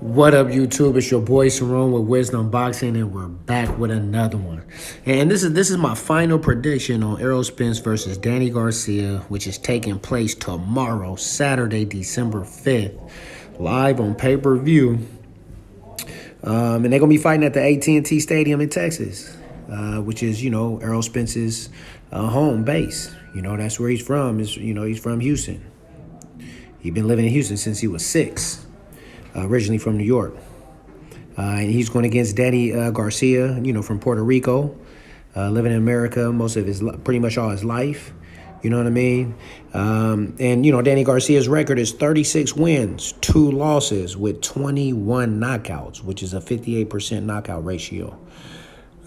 What up, YouTube? It's your boy Saron with Wisdom Boxing, and we're back with another one. And this is my final prediction on Errol Spence versus Danny Garcia, which is taking place tomorrow, Saturday, December 5th, live on pay-per-view. And they're gonna be fighting at the AT&T Stadium in Texas, which is Errol Spence's home base. That's where he's from. He's from Houston. He's been living in Houston since he was 6. Originally from New York. And he's going against Danny Garcia, from Puerto Rico, living in America pretty much all his life. You know what I mean? And Danny Garcia's record is 36 wins, 2 losses with 21 knockouts, which is a 58% knockout ratio.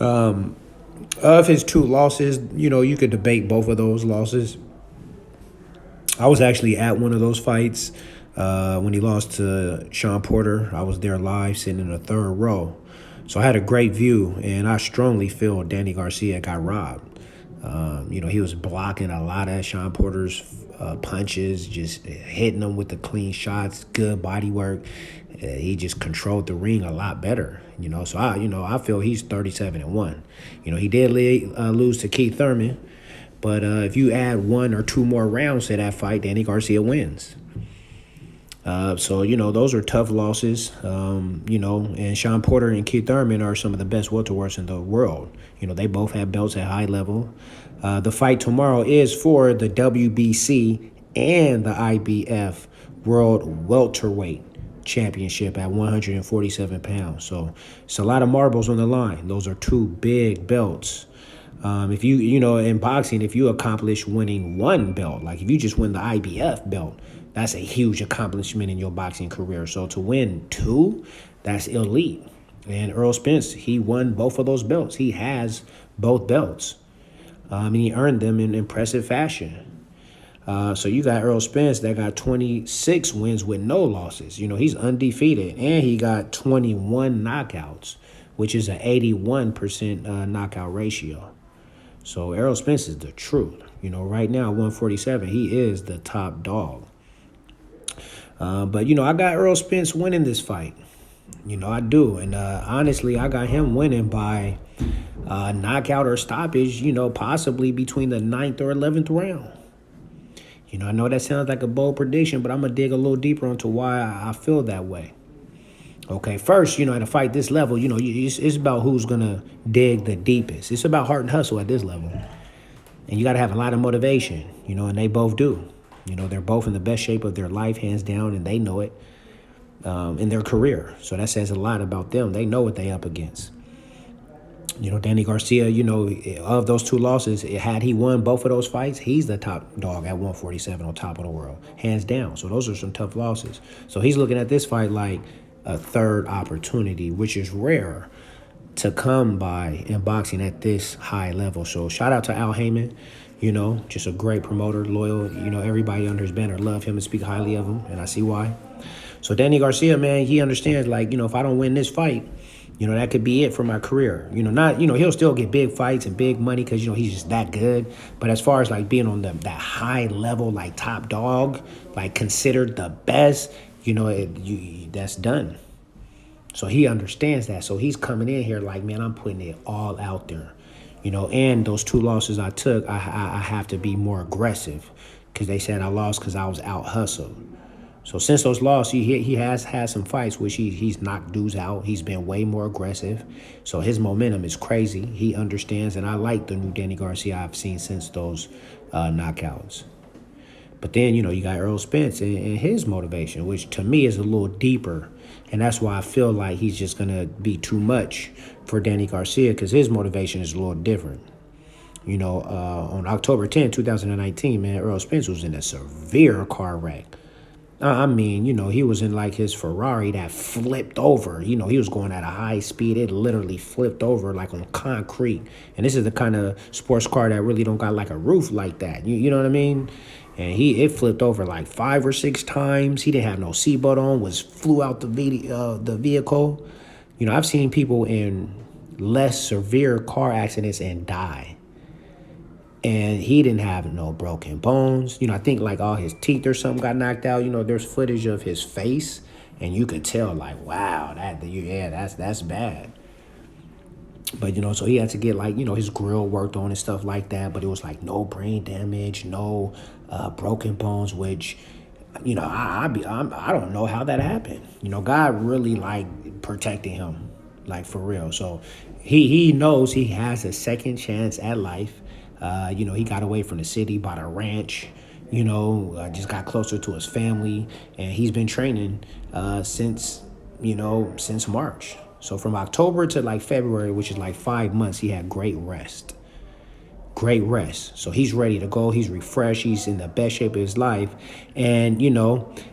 Of his 2 losses, you could debate both of those losses. I was actually at one of those fights. When he lost to Sean Porter, I was there live, sitting in the 3rd row. So I had a great view, and I strongly feel Danny Garcia got robbed. He was blocking a lot of Sean Porter's punches, just hitting them with the clean shots, good body work. He just controlled the ring a lot better. So I feel he's 37-1. He did lose to Keith Thurman, but if you add 1 or 2 more rounds to that fight, Danny Garcia wins. So those are tough losses, and Sean Porter and Keith Thurman are some of the best welterweights in the world. They both have belts at high level. The fight tomorrow is for the WBC and the IBF World Welterweight Championship at 147 pounds. So it's a lot of marbles on the line. Those are 2 big belts. If in boxing, if you accomplish winning 1 belt, like if you just win the IBF belt, that's a huge accomplishment in your boxing career. So to win 2, that's elite. And Errol Spence, he won both of those belts. He has both belts. And he earned them in impressive fashion. So you got Errol Spence that got 26 wins with no losses. He's undefeated. And he got 21 knockouts, which is an 81% knockout ratio. So Errol Spence is the truth. Right now, 147, he is the top dog. But I got Errol Spence winning this fight. I do. And honestly, I got him winning by knockout or stoppage, possibly between the 9th or 11th round. I know that sounds like a bold prediction, but I'm going to dig a little deeper into why I feel that way. Okay, first, at a fight this level, it's about who's going to dig the deepest. It's about heart and hustle at this level. And you got to have a lot of motivation, and they both do. They're both in the best shape of their life, hands down, and they know it in their career. So that says a lot about them. They know what they up against. Danny Garcia, of those 2 losses, had he won both of those fights, he's the top dog at 147 on top of the world, hands down. So those are some tough losses. So he's looking at this fight like a 3rd opportunity, which is rare to come by in boxing at this high level. So shout out to Al Heyman. Just a great promoter, loyal. Everybody under his banner love him and speak highly of him, and I see why. So Danny Garcia, man, he understands, if I don't win this fight, that could be it for my career. He'll still get big fights and big money because, he's just that good. But as far as, being on that high level, top dog, considered the best, that's done. So he understands that. So he's coming in here man, I'm putting it all out there. And those 2 losses I took, I have to be more aggressive because they said I lost because I was out hustled. So since those losses, he has had some fights which he's knocked dudes out. He's been way more aggressive. So his momentum is crazy. He understands, and I like the new Danny Garcia I've seen since those knockouts. But then, you got Errol Spence and his motivation, which to me is a little deeper. And that's why I feel like he's just going to be too much for Danny Garcia because his motivation is a little different. On October 10, 2019, man, Errol Spence was in a severe car wreck. He was in his Ferrari that flipped over. He was going at a high speed. It literally flipped over on concrete. And this is the kind of sports car that really don't got a roof like that. You know what I mean? And it flipped over 5 or 6 times. He didn't have no seatbelt on, flew out the vehicle. I've seen people in less severe car accidents and die. And he didn't have no broken bones. I think all his teeth or something got knocked out. There's footage of his face and you could tell like, wow, that's bad. But so he had to get like his grill worked on and stuff like that. But it was like no brain damage, no broken bones, which I don't know how that happened. God really like protecting him, like for real. So he knows he has a second chance at life. He got away from the city, bought a ranch. Just got closer to his family, and he's been training since March. So from October to like February, which is like 5 months, he had great rest. Great rest. So he's ready to go. He's refreshed. He's in the best shape of his life. And,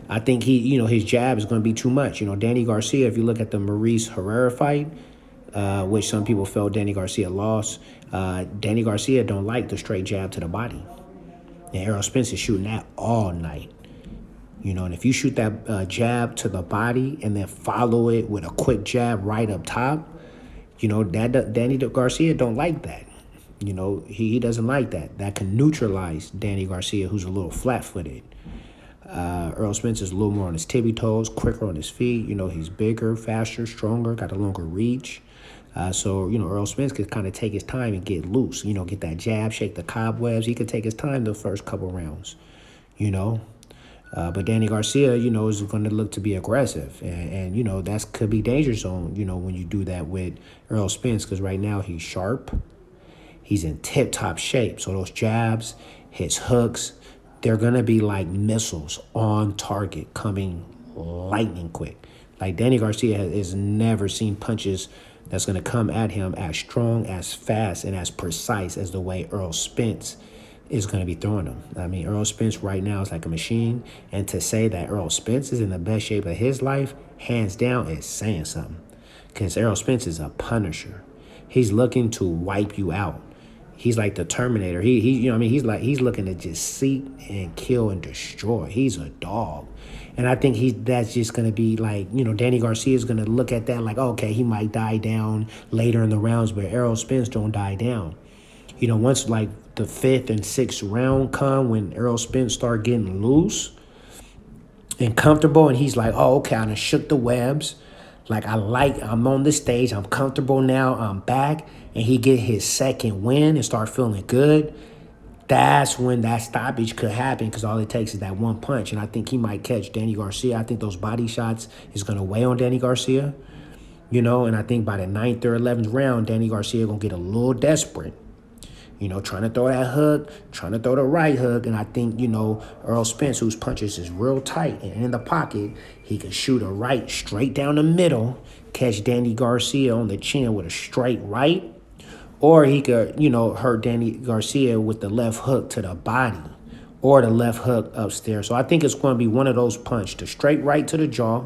I think his jab is going to be too much. Danny Garcia, if you look at the Maurice Herrera fight, which some people felt Danny Garcia lost, Danny Garcia don't like the straight jab to the body. And Errol Spence is shooting that all night. And if you shoot that jab to the body and then follow it with a quick jab right up top, that Danny Garcia don't like that. He doesn't like that. That can neutralize Danny Garcia, who's a little flat-footed. Errol Spence is a little more on his tippy toes, quicker on his feet. He's bigger, faster, stronger, got a longer reach. So Errol Spence could kind of take his time and get loose. Get that jab, shake the cobwebs. He could take his time the first couple rounds. But Danny Garcia, is going to look to be aggressive. And that could be danger zone, when you do that with Errol Spence, because right now he's sharp. He's in tip-top shape. So those jabs, his hooks, they're going to be like missiles on target, coming lightning quick. Like Danny Garcia has never seen punches that's going to come at him as strong, as fast, and as precise as the way Errol Spence is going to be throwing them. I mean, Errol Spence right now is like a machine. And to say that Errol Spence is in the best shape of his life, hands down, is saying something. Because Errol Spence is a punisher. He's looking to wipe you out. He's like the Terminator. He's looking to just seek and kill and destroy. He's a dog. And I think that's just going to be like, Danny Garcia is going to look at that like, okay, he might die down later in the rounds, but Errol Spence don't die down. Once like the 5th and 6th round come, when Errol Spence start getting loose and comfortable, and he's like, oh, okay, I done shook the webs. Like, I'm on the stage. I'm comfortable now. I'm back. And he get his second win and start feeling good. That's when that stoppage could happen, because all it takes is that one punch. And I think he might catch Danny Garcia. I think those body shots is going to weigh on Danny Garcia. And I think by the 9th or 11th round, Danny Garcia going to get a little desperate. Trying to throw that hook, trying to throw the right hook. And I think, Errol Spence, whose punches is real tight and in the pocket, he can shoot a right straight down the middle, catch Danny Garcia on the chin with a straight right. Or he could, hurt Danny Garcia with the left hook to the body or the left hook upstairs. So I think it's going to be one of those punches, the straight right to the jaw,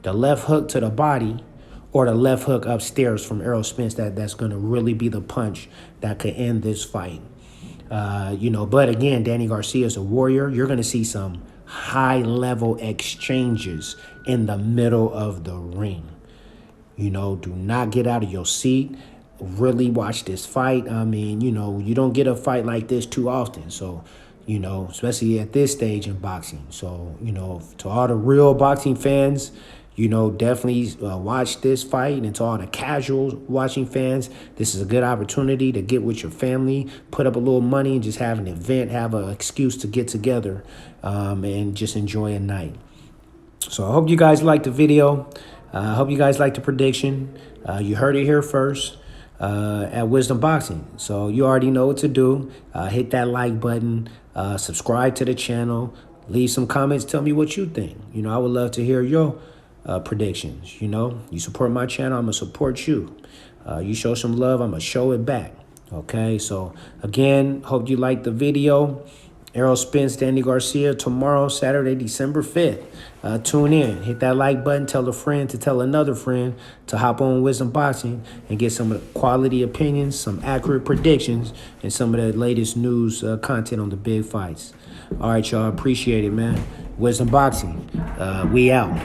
the left hook to the body, or the left hook upstairs from Errol Spence that's going to really be the punch that could end this fight. But again, Danny Garcia is a warrior. You're going to see some high-level exchanges in the middle of the ring. Do not get out of your seat. Really watch this fight. I mean, you don't get a fight like this too often. So, especially at this stage in boxing. So, to all the real boxing fans, definitely watch this fight. And to all the casual watching fans, this is a good opportunity to get with your family, put up a little money, and just have an event, have an excuse to get together and just enjoy a night. So I hope you guys liked the video. I hope you guys liked the prediction. You heard it here first at Wisdom Boxing. So you already know what to do. Hit that like button, subscribe to the channel, leave some comments, tell me what you think. I would love to hear your predictions. You support my channel, I'm gonna support you. You show some love, I'm gonna show it back. Okay, so again, hope you liked the video. Errol Spence, Danny Garcia tomorrow, Saturday, December 5th. Tune in, hit that like button, tell a friend to tell another friend to hop on Wisdom Boxing and get some of the quality opinions, some accurate predictions, and some of the latest news content on the big fights. All right, y'all, appreciate it, man. Wisdom Boxing, we out.